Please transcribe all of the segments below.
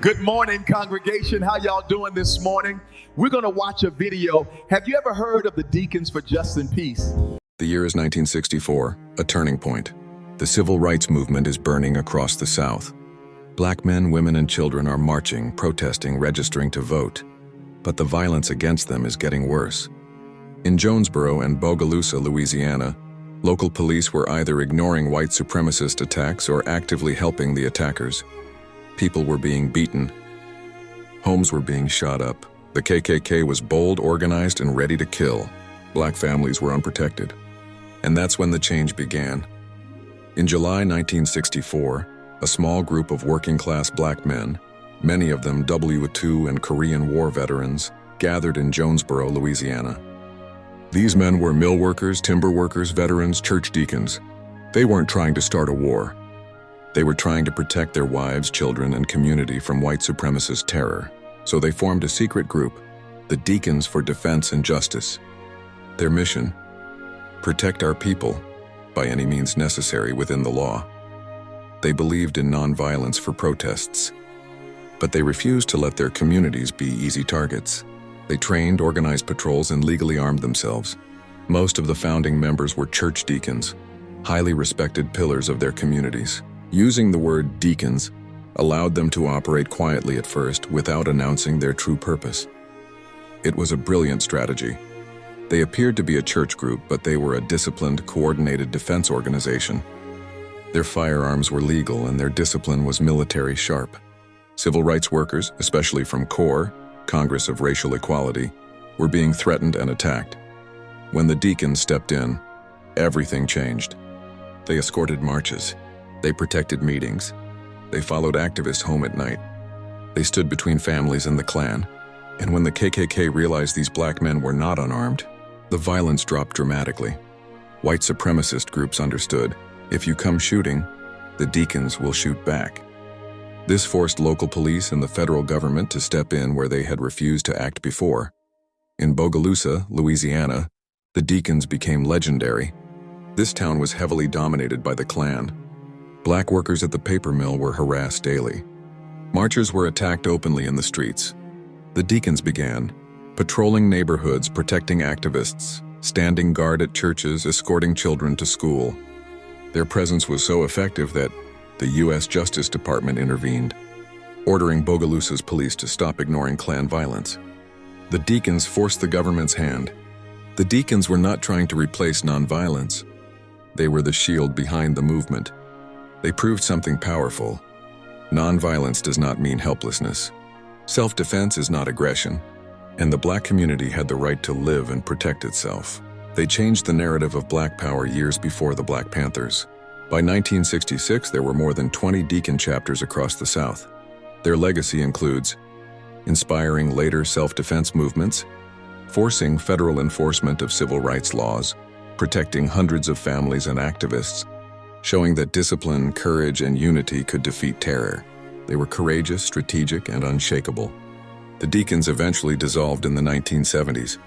Good morning, congregation. How y'all doing this morning? We're going to watch a video. Have you ever heard of the Deacons for Justice and Peace? The year is 1964, a turning point. The civil rights movement is burning across the South. Black men, women, and children are marching, protesting, registering to vote. But the violence against them is getting worse. In Jonesboro and Bogalusa, Louisiana, local police were either ignoring white supremacist attacks or actively helping the attackers. People were being beaten. Homes were being shot up. The KKK was bold, organized, and ready to kill. Black families were unprotected. And that's when the change began. In July 1964, a small group of working-class black men, many of them WW and Korean War veterans, gathered in Jonesboro, Louisiana. These men were mill workers, timber workers, veterans, church deacons. They weren't trying to start a war. They were trying to protect their wives, children, and community from white supremacist terror. So they formed a secret group, the Deacons for Defense and Justice. Their mission: protect our people by any means necessary within the law. They believed in nonviolence for protests, but they refused to let their communities be easy targets. They trained, organized patrols, and legally armed themselves. Most of the founding members were church deacons, highly respected pillars of their communities. Using the word deacons allowed them to operate quietly at first without announcing their true purpose. It was a brilliant strategy. They appeared to be a church group, but they were a disciplined, coordinated defense organization. Their firearms were legal and their discipline was military sharp. Civil rights workers, especially from CORE, Congress of Racial Equality, were being threatened and attacked. When the Deacons stepped in, everything changed. They escorted marches. They protected meetings. They followed activists home at night. They stood between families and the Klan. And when the KKK realized these black men were not unarmed, the violence dropped dramatically. White supremacist groups understood, if you come shooting, the Deacons will shoot back. This forced local police and the federal government to step in where they had refused to act before. In Bogalusa, Louisiana, the Deacons became legendary. This town was heavily dominated by the Klan. Black workers at the paper mill were harassed daily. Marchers were attacked openly in the streets. The Deacons began patrolling neighborhoods, protecting activists, standing guard at churches, escorting children to school. Their presence was so effective that the U.S. Justice Department intervened, ordering Bogalusa's police to stop ignoring Klan violence. The Deacons forced the government's hand. The Deacons were not trying to replace nonviolence. They were the shield behind the movement. They proved something powerful. Nonviolence does not mean helplessness. Self-defense is not aggression, and the black community had the right to live and protect itself. They changed the narrative of black power years before the Black Panthers. By 1966, there were more than 20 Deacon chapters across the South. Their legacy includes inspiring later self-defense movements, forcing federal enforcement of civil rights laws, protecting hundreds of families and activists, showing that discipline, courage, and unity could defeat terror. They were courageous, strategic, and unshakable. The Deacons eventually dissolved in the 1970s,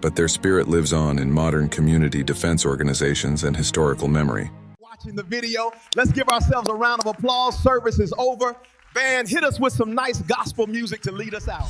but their spirit lives on in modern community defense organizations and historical memory. Watching the video, let's give ourselves a round of applause. Service is over. Band, hit us with some nice gospel music to lead us out.